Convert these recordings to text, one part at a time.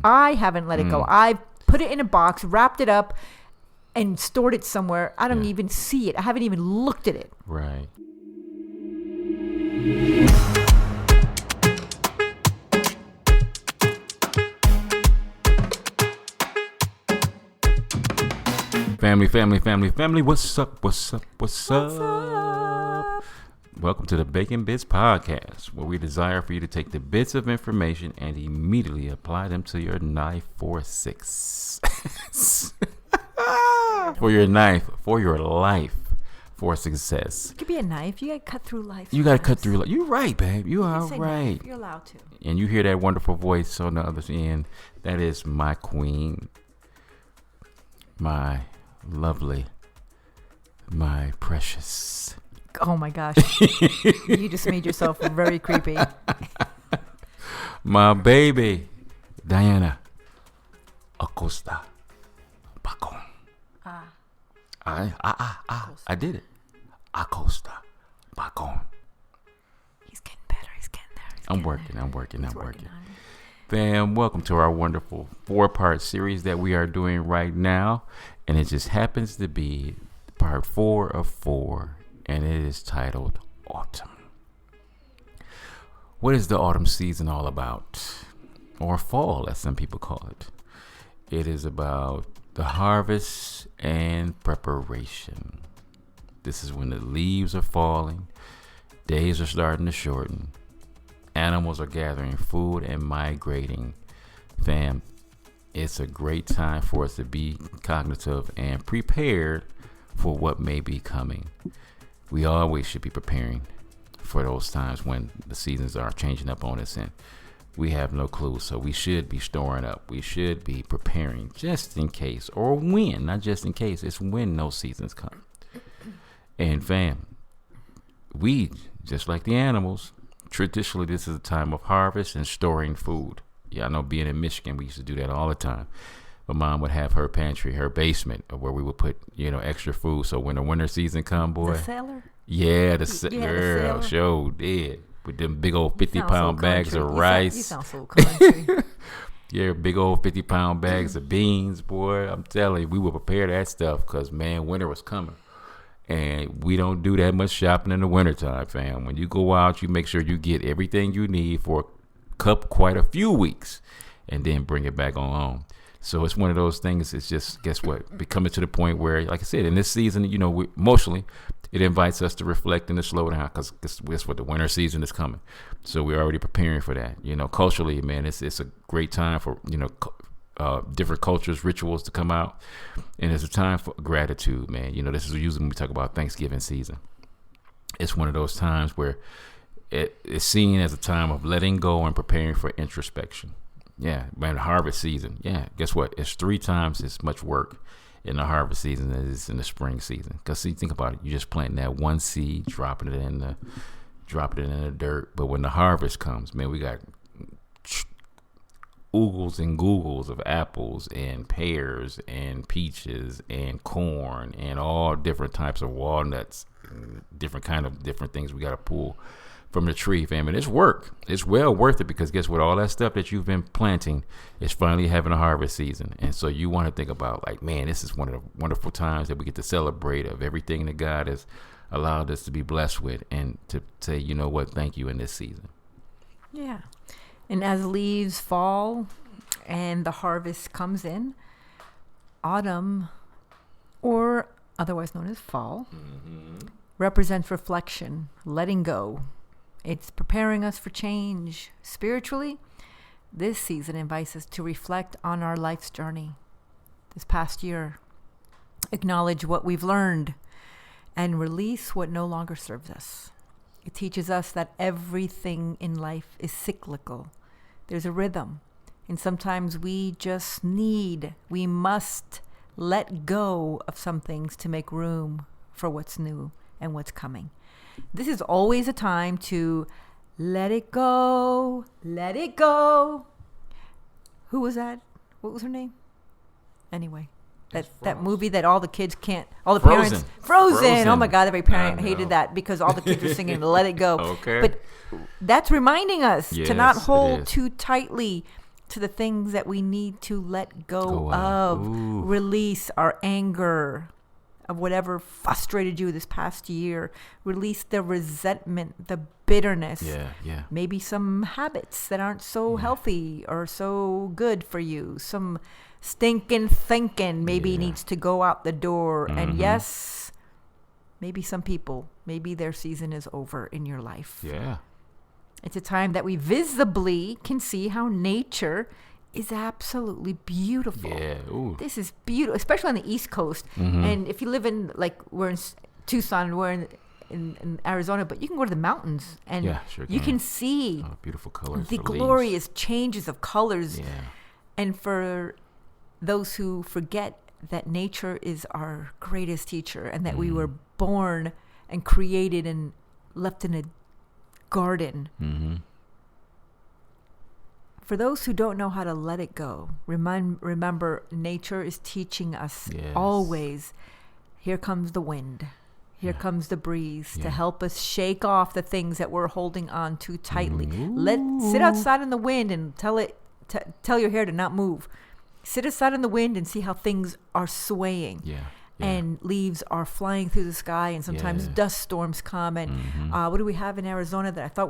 I haven't let it go. I've put it in a box, wrapped it up, and stored it somewhere. I don't even see it. I haven't even looked at it. Right. Family. What's up? Welcome to the Bacon Bits Podcast, where we desire for you to take the bits of information and immediately apply them to your knife for success. For your life for success. It could be a knife. You got to cut through life. You got to cut through life. You're right, babe. You are right. Knife. You're allowed to. And you hear that wonderful voice on the other end. That is my queen. My lovely, my precious. Oh my gosh. You just made yourself very creepy. My baby, Diana Acosta-Bacon. I did it. Acosta-Bacon. He's getting better. He's getting there. I'm working. Fam, welcome to our wonderful 4-part series that we are doing right now. And it just happens to be part 4 of 4. And it is titled Autumn. What is the autumn season all about? Or fall, as some people call it. It is about the harvest and preparation. This is when the leaves are falling, days are starting to shorten, animals are gathering food and migrating. Fam, it's a great time for us to be cognitive and prepared for what may be coming. We always should be preparing for those times when the seasons are changing up on us and we have no clue. So we should be storing up. We should be preparing just in case, or when, not just in case. It's when those seasons come. And fam, we, just like the animals, traditionally this is a time of harvest and storing food. Yeah, I know being in Michigan, we used to do that all the time. My mom would have her pantry, her basement, where we would put, extra food. So when the winter season come, boy. The cellar? Yeah, girl, sure did. With them big old 50-pound bags of rice. You sound so country. Yeah, big old 50-pound bags of beans, boy. I'm telling you, we would prepare that stuff because, man, winter was coming. And we don't do that much shopping in the wintertime, fam. When you go out, you make sure you get everything you need for quite a few weeks and then bring it back on home. So it's one of those things. It's just, guess what? Becoming to the point where, like I said, in this season, emotionally, it invites us to reflect and to slow down because guess what? The winter season is coming. So we're already preparing for that. Culturally, man, it's a great time for, different cultures, rituals to come out. And it's a time for gratitude, man. This is usually when we talk about Thanksgiving season. It's one of those times where it's seen as a time of letting go and preparing for introspection. Yeah, man, harvest season. Yeah, guess what? It's 3 times as much work in the harvest season as it's in the spring season. Because see, think about it. You're just planting that one seed, dropping it in the dirt. But when the harvest comes, man, we got oogles and googles of apples and pears and peaches and corn and all different types of walnuts, different things we got to pull from the tree, fam. And it's work. It's well worth it because guess what? All that stuff that you've been planting is finally having a harvest season. And so you want to think about like, man, this is one of the wonderful times that we get to celebrate of everything that God has allowed us to be blessed with and to say, you know what, thank you in this season. Yeah. And as leaves fall and the harvest comes in, autumn, or otherwise known as fall, represents reflection, letting go. It's preparing us for change. Spiritually, this season invites us to reflect on our life's journey this past year, acknowledge what we've learned, and release what no longer serves us. It teaches us that everything in life is cyclical. There's a rhythm, and sometimes we must let go of some things to make room for what's new and what's coming. This is always a time to let it go. Let it go. Who was that? What was her name? Anyway, that movie that all the kids can't, all the parents. Frozen. Oh my God, every parent hated that because all the kids were singing "Let It Go." Okay. But that's reminding us to not hold too tightly to the things that we need to let go of. of. Release our anger of whatever frustrated you this past year. Release the resentment, the bitterness. Yeah. Maybe some habits that aren't so healthy or so good for you. Some stinking thinking maybe needs to go out the door. And yes, maybe some people, maybe their season is over in your life. Yeah. It's a time that we visibly can see how nature is absolutely beautiful. Yeah. Ooh. This is beautiful, especially on the East Coast. And if you live in, like, we're in Tucson, we're in Arizona, but you can go to the mountains and you can see beautiful colors. The glorious changes of colors. Yeah. And for those who forget that nature is our greatest teacher and that we were born and created and left in a garden. For those who don't know how to let it go, remember nature is teaching us always. Here comes the wind. Here comes the breeze to help us shake off the things that we're holding on too tightly. Sit outside in the wind and tell your hair to not move. Sit outside in the wind and see how things are swaying. And leaves are flying through the sky, and sometimes dust storms come. And what do we have in Arizona that I thought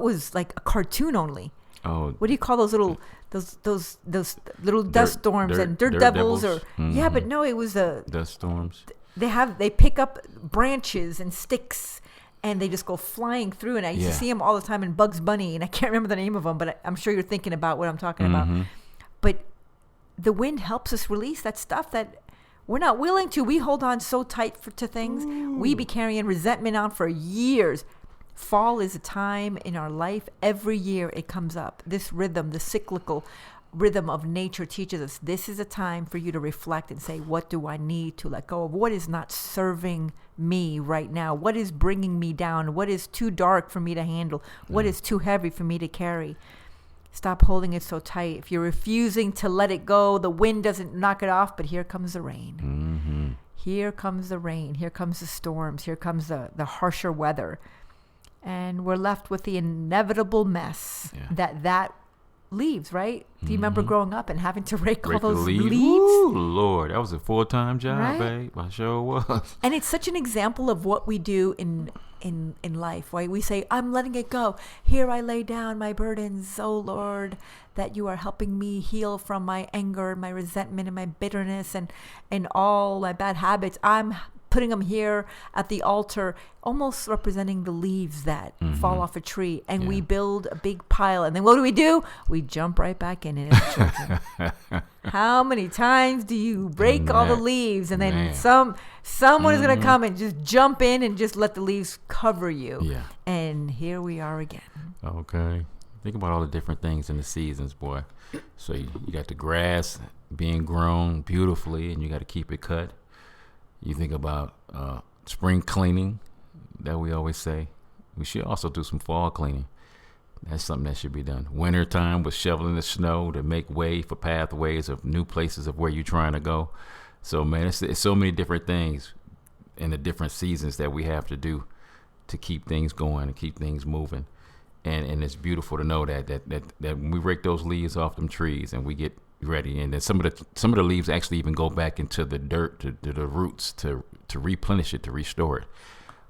was like a cartoon only? Oh, what do you call those little little dust storms and dirt devils? Or but no, it was dust storms. They pick up branches and sticks and they just go flying through. And I used to see them all the time in Bugs Bunny, and I can't remember the name of them, but I'm sure you're thinking about what I'm talking about. But the wind helps us release that stuff that we're not willing to. We hold on so tight to things. We be carrying resentment on for years. Fall is a time in our life. Every year it comes up. This rhythm, the cyclical rhythm of nature teaches us this is a time for you to reflect and say, what do I need to let go of? What is not serving me right now? What is bringing me down? What is too dark for me to handle? What is too heavy for me to carry? Stop holding it so tight. If you're refusing to let it go, the wind doesn't knock it off, but here comes the rain. Here comes the rain. Here comes the storms. Here comes the harsher weather. And we're left with the inevitable mess that leaves, right? Do you remember growing up and having to rake all those leaves? Ooh, Lord, that was a full-time job, babe. I sure was. And it's such an example of what we do in life, right? We say, I'm letting it go. Here I lay down my burdens, oh Lord, that you are helping me heal from my anger, my resentment, and my bitterness, and all my bad habits. I'm putting them here at the altar, almost representing the leaves that fall off a tree. And we build a big pile. And then what do? We jump right back in it as children. How many times do you break all the leaves? And then someone is going to come and just jump in and just let the leaves cover you. Yeah. And here we are again. Okay. Think about all the different things in the seasons, boy. So you got the grass being grown beautifully, and you got to keep it cut. You think about spring cleaning that we always say. We should also do some fall cleaning. That's something that should be done. Wintertime with shoveling the snow to make way for pathways of new places of where you're trying to go. So, man, it's so many different things in the different seasons that we have to do to keep things going and keep things moving. And it's beautiful to know that when we rake those leaves off them trees and we get ready, and then some of the leaves actually even go back into the dirt to the roots to replenish it, to restore it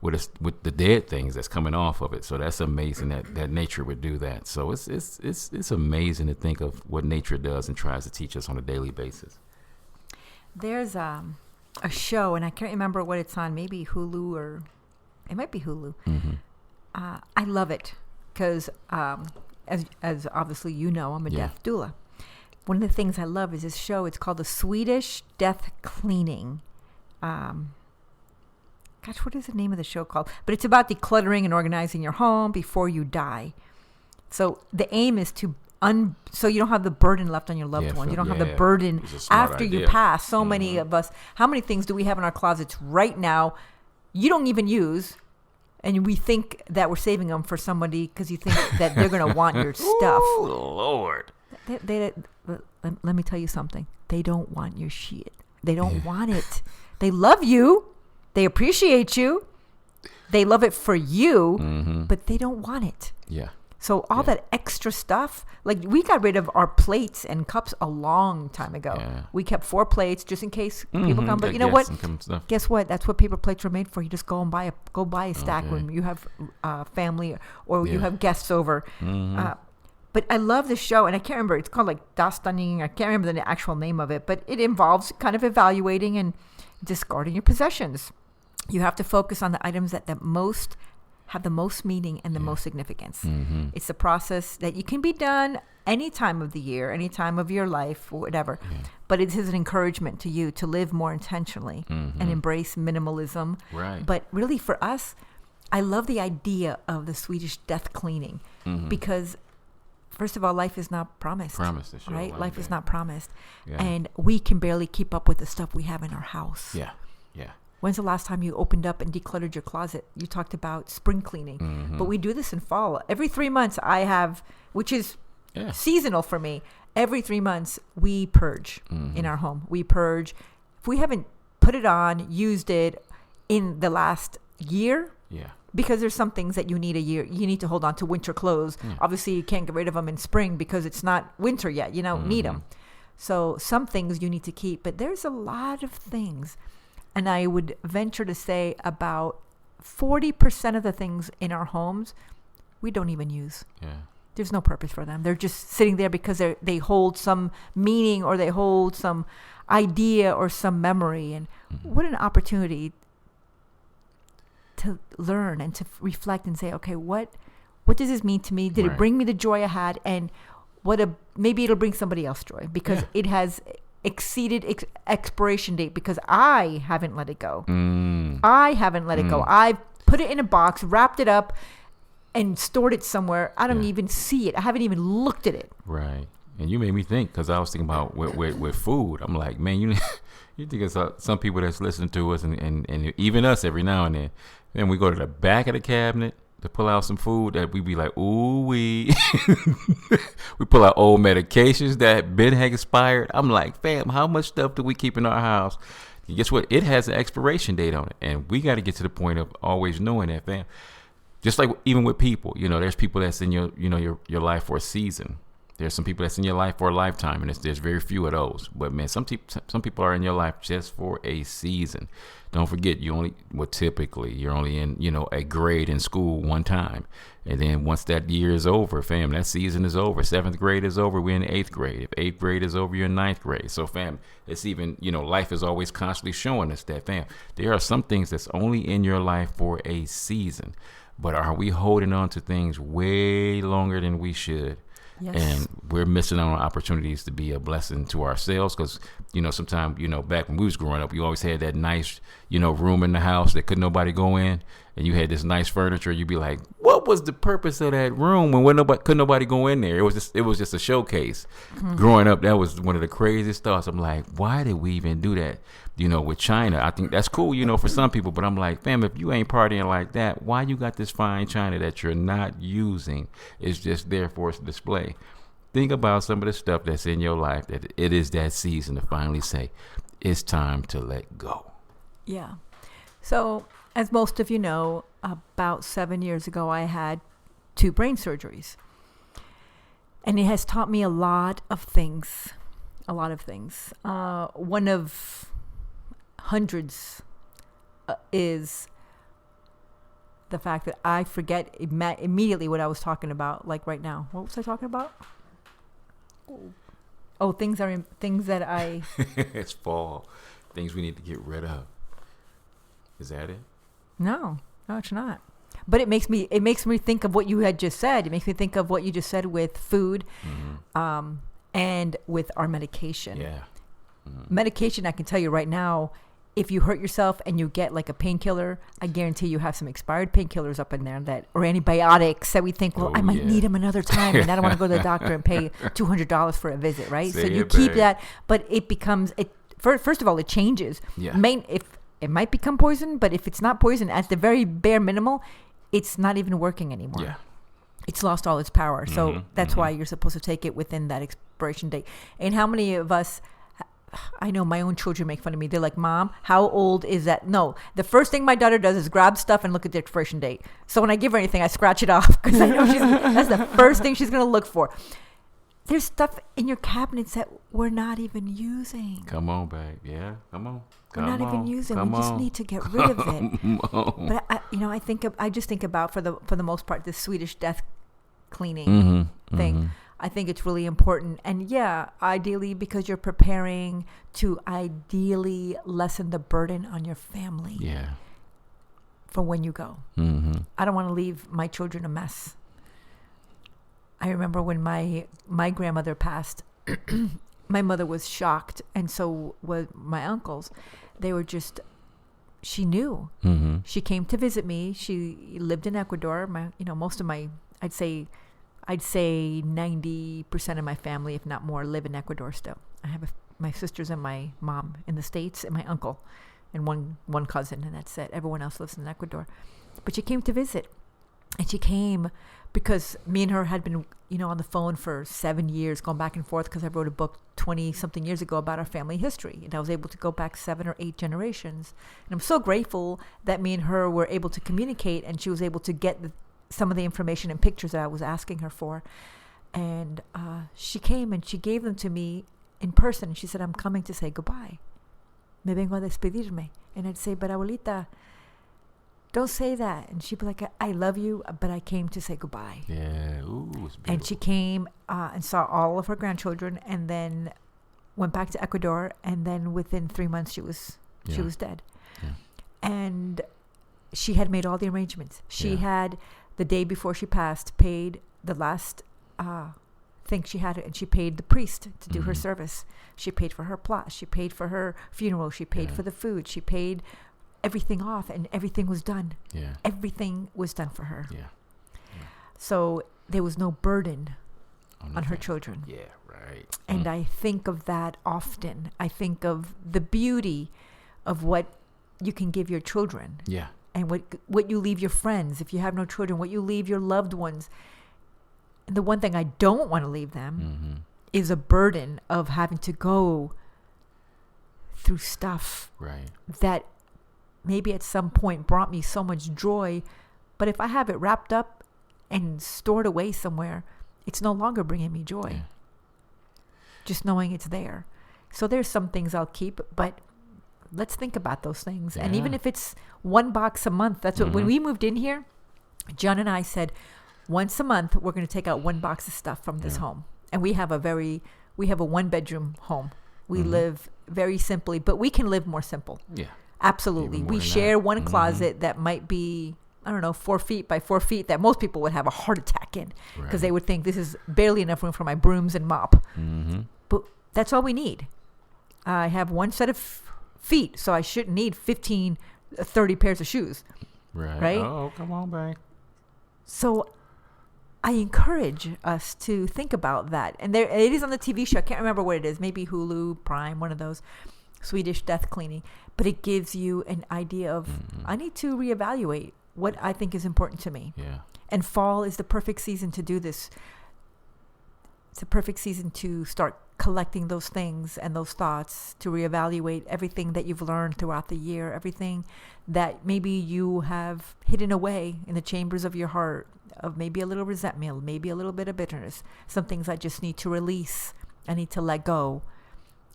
with the dead things that's coming off of it. So that's amazing that nature would do that. So it's amazing to think of what nature does and tries to teach us on a daily basis. There's a show, and I can't remember what it's on, maybe Hulu, or it might be Hulu. I love it because as obviously you know, I'm a death doula. One of the things I love is this show. It's called The Swedish Death Cleaning. Gosh, what is the name of the show called? But it's about decluttering and organizing your home before you die. So the aim is to so you don't have the burden left on your loved ones. You don't have the burden after you pass. So many of us, how many things do we have in our closets right now you don't even use, and we think that we're saving them for somebody because you think that they're going to want your stuff. Ooh, Lord. Let me tell you something. They don't want your shit. They don't want it. They love you. They appreciate you. They love it for you, but they don't want it. Yeah. So all that extra stuff, like we got rid of our plates and cups a long time ago. Yeah. We kept 4 plates just in case people come. But you know Guests what? and stuff. Guess what? That's what paper plates were made for. You just go and buy a stack when you have family or you have guests over. But I love the show, and I can't remember. It's called like Dastaning. I can't remember the actual name of it, but it involves kind of evaluating and discarding your possessions. You have to focus on the items that have the most meaning and the most significance. It's a process that you can be done any time of the year, any time of your life, or whatever. But it is an encouragement to you to live more intentionally and embrace minimalism. Right. But really, for us, I love the idea of the Swedish death cleaning because, first of all, life is not promised. Right? Life is not promised. Yeah. And we can barely keep up with the stuff we have in our house. Yeah. When's the last time you opened up and decluttered your closet? You talked about spring cleaning. But we do this in fall. Every 3 months I have, which is seasonal for me, every 3 months we purge in our home. We purge. If we haven't put it on, used it in the last year, because there's some things that you need a year. You need to hold on to winter clothes. Obviously, you can't get rid of them in spring because it's not winter yet. You don't need them. So some things you need to keep. But there's a lot of things. And I would venture to say about 40% of the things in our homes we don't even use. There's no purpose for them. They're just sitting there because they hold some meaning or they hold some idea or some memory. And what an opportunity to learn and to reflect and say, okay, what does this mean to me? Did it bring me the joy I had? And maybe it'll bring somebody else joy because it has exceeded expiration date because I haven't let it go. I haven't let it go. I've put it in a box, wrapped it up, and stored it somewhere. I don't even see it. I haven't even looked at it. Right. And you made me think because I was thinking about with food. I'm like, man, you think it's some people that's listening to us and even us every now and then. Then we go to the back of the cabinet to pull out some food that we be like, ooh, we pull out old medications that been expired. I'm like, fam, how much stuff do we keep in our house? And guess what? It has an expiration date on it. And we got to get to the point of always knowing that, fam. Just like even with people, there's people that's in your life for a season. There's some people that's in your life for a lifetime, and there's very few of those. But man, some people are in your life just for a season. Don't forget, typically you're only in a grade in school one time, and then once that year is over, fam, that season is over. 7th grade is over. We're in 8th grade. If 8th grade is over, you're in 9th grade. So fam, it's even life is always constantly showing us that, fam, there are some things that's only in your life for a season. But are we holding on to things way longer than we should? Yes. And we're missing out on opportunities to be a blessing to ourselves because, sometimes, back when we was growing up, you always had that nice, room in the house that couldn't nobody go in. And you had this nice furniture. You'd be like, what was the purpose of that room when couldn't nobody go in there? It was just a showcase. Growing up, that was one of the craziest thoughts. I'm like, why did we even do that? With China, I think that's cool, for some people. But I'm like, fam, if you ain't partying like that, why you got this fine China that you're not using? It's just there for its display. Think about some of the stuff that's in your life that it is that season to finally say, it's time to let go. Yeah. So, as most of you know, about 7 years ago, I had 2 brain surgeries. And it has taught me a lot of things. One of hundreds is the fact that I forget immediately what I was talking about, like right now. What was I talking about? Oh, things that I... It's fall. Things we need to get rid of. Is that it? No, it's not. But it makes me think of what you had just said. It makes me think of what you just said with food, and with our medication. Yeah. Medication, I can tell you right now, if you hurt yourself and you get like a painkiller, I guarantee you have some expired painkillers up in there or antibiotics that we think, I might need them another time, and I don't want to go to the doctor and pay $200 for a visit, right? So you keep that, but it becomes first of all, it changes. Yeah. If it might become poison, but if it's not poison, at the very bare minimal, it's not even working anymore. Yeah. It's lost all its power. So that's why you're supposed to take it within that expiration date. And how many of us I know my own children make fun of me. They're like, Mom, how old is that? No, the first thing my daughter does is grab stuff and look at the expiration date. So when I give her anything, I scratch it off because I know that's the first thing she's going to look for. There's stuff in your cabinets that we're not even using. Come on, babe. Yeah, come on. We're not even using. We just need to get rid of it. But I just think about for the most part this Swedish death cleaning thing. I think it's really important. And yeah, ideally because you're preparing to ideally lessen the burden on your family. Yeah. For when you go. I don't want to leave my children a mess. I remember when my grandmother passed, my mother was shocked, and so was my uncles. They were just, she knew. She came to visit me. She lived in Ecuador. Most of my, I'd say 90% of my family, if not more, live in Ecuador still. I have my sisters and my mom in the States, and my uncle, and one cousin, and that's it. Everyone else lives in Ecuador. But she came to visit, and she came because me and her had been, on the phone for 7 years, going back and forth, because I wrote a book 20-something years ago about our family history, and I was able to go back 7 or 8 generations. And I'm so grateful that me and her were able to communicate, and she was able to get some of the information and pictures that I was asking her for. And she came and she gave them to me in person. She said, I'm coming to say goodbye. Me vengo a despedirme. And I'd say, but abuelita, don't say that. And she'd be like, I love you, but I came to say goodbye. Yeah. Ooh, it's beautiful. And she came and saw all of her grandchildren, and then went back to Ecuador. And then within 3 months, she was dead. Yeah. And she had made all the arrangements. She had, the day before she passed, paid the last thing she had, and she paid the priest to do her service. She paid for her plot. She paid for her funeral. She paid for the food. She paid everything off, and everything was done. Yeah. Everything was done for her. Yeah. So there was no burden on her children. Yeah, right. And I think of that often. I think of the beauty of what you can give your children. Yeah. And what you leave your friends, if you have no children, what you leave your loved ones. And the one thing I don't want to leave them is a burden of having to go through stuff that maybe at some point brought me so much joy. But if I have it wrapped up and stored away somewhere, it's no longer bringing me joy. Yeah. Just knowing it's there. So there's some things I'll keep, but let's think about those things. Yeah. And even if it's one box a month, that's what, when we moved in here, John and I said, once a month, we're going to take out one box of stuff from this home. And we have a 1-bedroom home. We live very simply, but we can live more simple. Yeah. Absolutely. We share one closet that might be, 4 feet by 4 feet, that most people would have a heart attack in, because they would think this is barely enough room for my brooms and mop. But that's all we need. I have one set of feet, so I shouldn't need 30 pairs of shoes. Right? Oh, come on, babe. So I encourage us to think about that. And there it is on the TV show. I can't remember what it is. Maybe Hulu, Prime, one of those, Swedish death cleaning. But it gives you an idea of, I need to reevaluate what I think is important to me. Yeah. And fall is the perfect season to do this. It's a perfect season to start collecting those things and those thoughts, to reevaluate everything that you've learned throughout the year, everything that maybe you have hidden away in the chambers of your heart, of maybe a little resentment, maybe a little bit of bitterness. Some things I just need to release. I need to let go,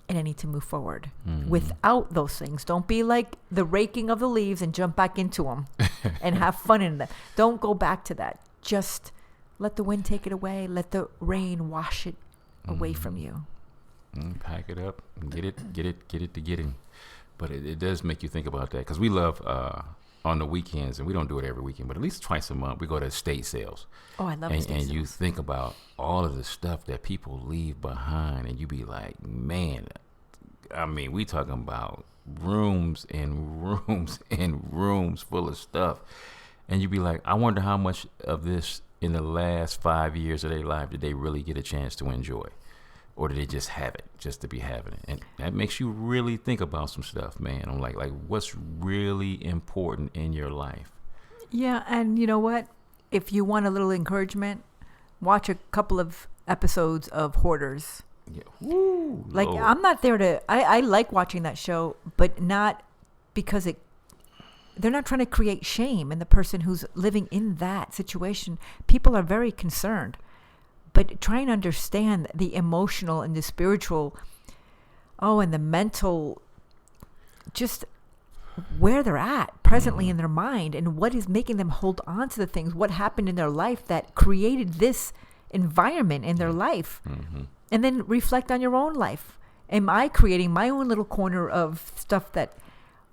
and I need to move forward without those things. Don't be like the raking of the leaves and jump back into them and have fun in them. Don't go back to that. Just let the wind take it away. Let the rain wash it away from you. Pack it up and get it to getting. But it does make you think about that, because we love on the weekends, and we don't do it every weekend, but at least twice a month we go to estate sales. Oh, I love estate sales. And you think about all of the stuff that people leave behind, and you be like, man, I mean, we talking about rooms and rooms and rooms full of stuff, and you be like, I wonder how much of this in the last 5 years of their life did they really get a chance to enjoy? Or did they just have it just to be having it? And that makes you really think about some stuff, man. I'm like what's really important in your life? Yeah, and you know what? If you want a little encouragement, watch a couple of episodes of Hoarders. Yeah. Woo, Like, Lord. I'm not there to, I like watching that show, but not because they're not trying to create shame in the person who's living in that situation. People are very concerned, but try and understand the emotional and the spiritual, and the mental, just where they're at presently in their mind, and what is making them hold on to the things, what happened in their life that created this environment in their life. And then reflect on your own life. Am I creating my own little corner of stuff that,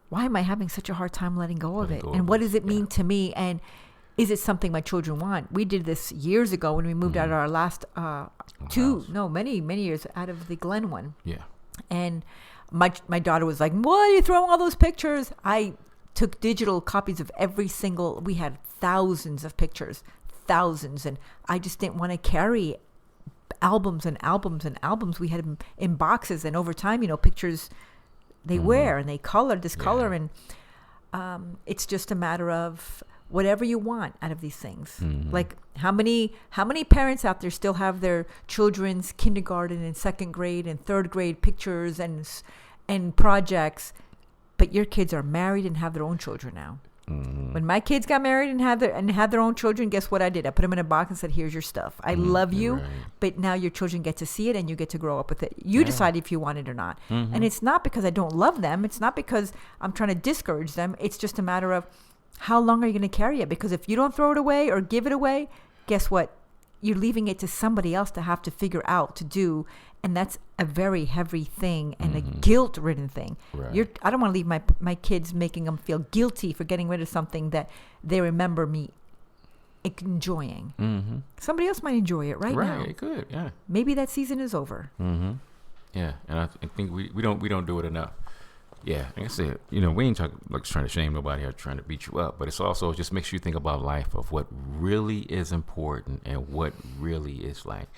why am I having such a hard time letting go of it? And what does it mean to me? And is it something my children want? We did this years ago when we moved out of our last many years out of the Glen one. Yeah. And my daughter was like, "What are you throwing all those pictures?" I took digital copies of we had thousands of pictures, thousands. And I just didn't want to carry albums and albums and albums. We had them in boxes, and over time, pictures they wear and they discolor, and it's just a matter of whatever you want out of these things. Like, how many parents out there still have their children's kindergarten and second grade and third grade pictures and projects, but your kids are married and have their own children now. When my kids got married and had their own children, guess what I did? I put them in a box and said, "Here's your stuff. I love you, right. but now your children get to see it and you get to grow up with it. You decide if you want it or not." And it's not because I don't love them. It's not because I'm trying to discourage them. It's just a matter of, how long are you going to carry it? Because if you don't throw it away or give it away, guess what? You're leaving it to somebody else to have to figure out to do. And that's a very heavy thing and a guilt-ridden thing. Right. I don't want to leave my kids making them feel guilty for getting rid of something that they remember me enjoying. Somebody else might enjoy it right now. Right, it could, yeah. Maybe that season is over. Yeah, and I think we don't do it enough. Yeah, like I said, we ain't trying to shame nobody or trying to beat you up, but it's also just makes you think about life, of what really is important and what really is like.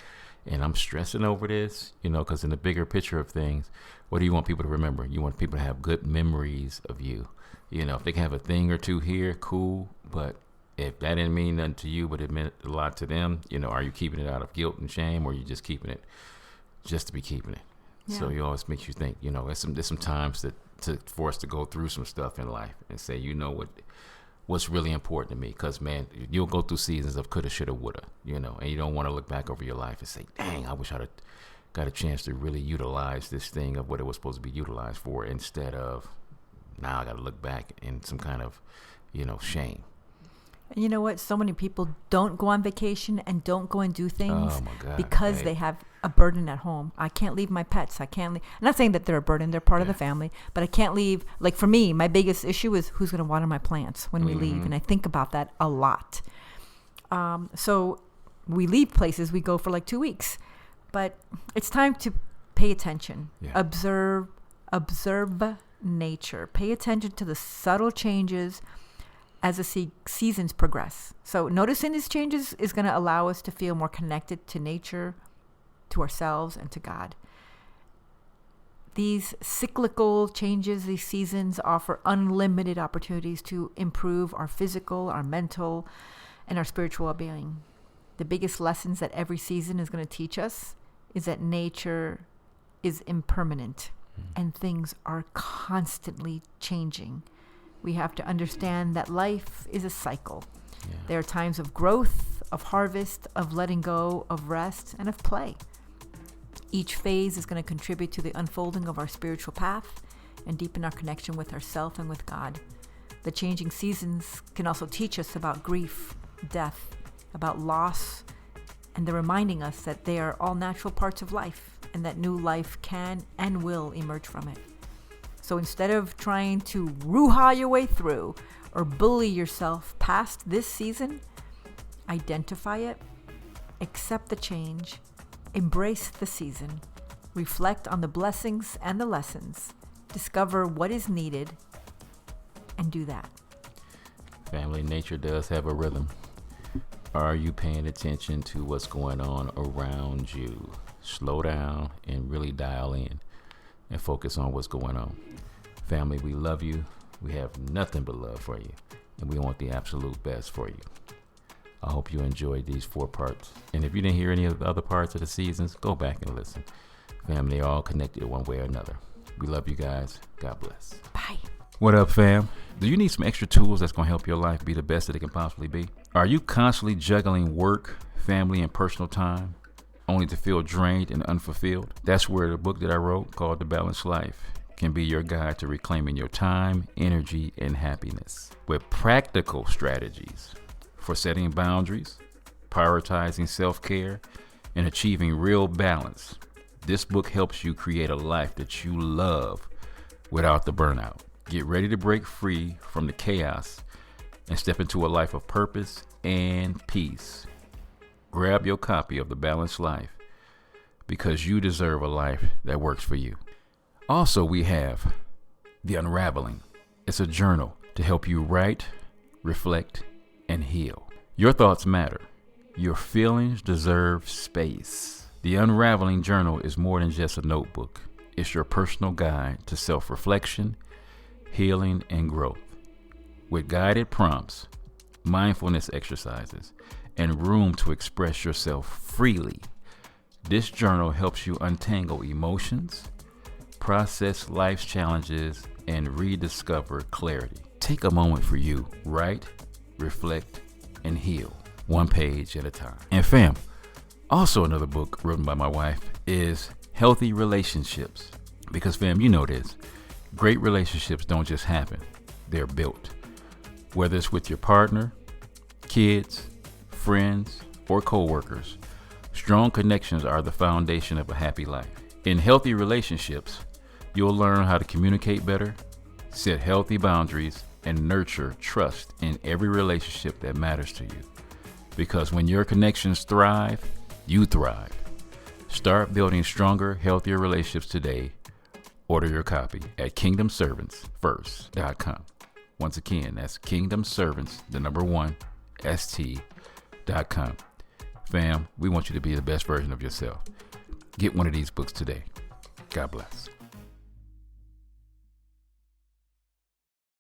And I'm stressing over this, because in the bigger picture of things, what do you want people to remember? You want people to have good memories of you. If they can have a thing or two here, cool. But if that didn't mean nothing to you, but it meant a lot to them, are you keeping it out of guilt and shame, or are you just keeping it just to be keeping it? Yeah. So it always makes you think, there's some times for us to go through some stuff in life and say, what's really important to me, because man, you'll go through seasons of coulda, shoulda, woulda, and you don't want to look back over your life and say, dang, I wish I'd have got a chance to really utilize this thing of what it was supposed to be utilized for, instead of now I got to look back in some kind of shame. And you know what? So many people don't go on vacation and don't go and do things because they have a burden at home. I can't leave my pets. I can't leave. I'm not saying that they're a burden. They're part of the family. But I can't leave. Like, for me, my biggest issue is who's going to water my plants when we leave. And I think about that a lot. So we leave places. We go for like 2 weeks. But it's time to pay attention. Yeah. Observe nature. Pay attention to the subtle changes as the seasons progress. So noticing these changes is going to allow us to feel more connected to nature, to ourselves, and to God. These cyclical changes, these seasons, offer unlimited opportunities to improve our physical, our mental, and our spiritual well-being. The biggest lessons that every season is going to teach us is that nature is impermanent and things are constantly changing. We have to understand that life is a cycle. Yeah. There are times of growth, of harvest, of letting go, of rest, and of play. Each phase is going to contribute to the unfolding of our spiritual path and deepen our connection with ourselves and with God. The changing seasons can also teach us about grief, death, about loss, and they're reminding us that they are all natural parts of life and that new life can and will emerge from it. So instead of trying to ruha your way through or bully yourself past this season, identify it, accept the change, embrace the season, reflect on the blessings and the lessons, discover what is needed, and do that. Family, nature does have a rhythm. Are you paying attention to what's going on around you? Slow down and really dial in and focus on what's going on. Family, we love you. We have nothing but love for you, and we want the absolute best for you. I hope you enjoyed these 4 parts. And if you didn't hear any of the other parts of the seasons, go back and listen. Fam, they all connected one way or another. We love you guys. God bless. Bye. What up, fam? Do you need some extra tools that's going to help your life be the best that it can possibly be? Are you constantly juggling work, family, and personal time only to feel drained and unfulfilled? That's where the book that I wrote called The Balanced Life can be your guide to reclaiming your time, energy, and happiness with practical strategies for setting boundaries, prioritizing self-care, and achieving real balance. This book helps you create a life that you love without the burnout. Get ready to break free from the chaos and step into a life of purpose and peace. Grab your copy of The Balanced Life because you deserve a life that works for you. Also, we have The Unraveling. It's a journal to help you write, reflect, and heal. Your thoughts matter. Your feelings deserve space. The Unraveling Journal is more than just a notebook. It's your personal guide to self-reflection, healing, and growth. With guided prompts, mindfulness exercises, and room to express yourself freely, this journal helps you untangle emotions, process life's challenges, and rediscover clarity. Take a moment for you. Write, reflect, and heal, one page at a time. And fam, also another book written by my wife is Healthy Relationships. Because fam, you know this. Great relationships don't just happen. They're built. Whether it's with your partner, kids, friends, or co-workers, strong connections are the foundation of a happy life. In Healthy Relationships, you'll learn how to communicate better, set healthy boundaries, and nurture trust in every relationship that matters to you. Because when your connections thrive, you thrive. Start building stronger, healthier relationships today. Order your copy at kingdomservantsfirst.com. Once again, that's kingdomservants1st.com. Fam, we want you to be the best version of yourself. Get one of these books today. God bless.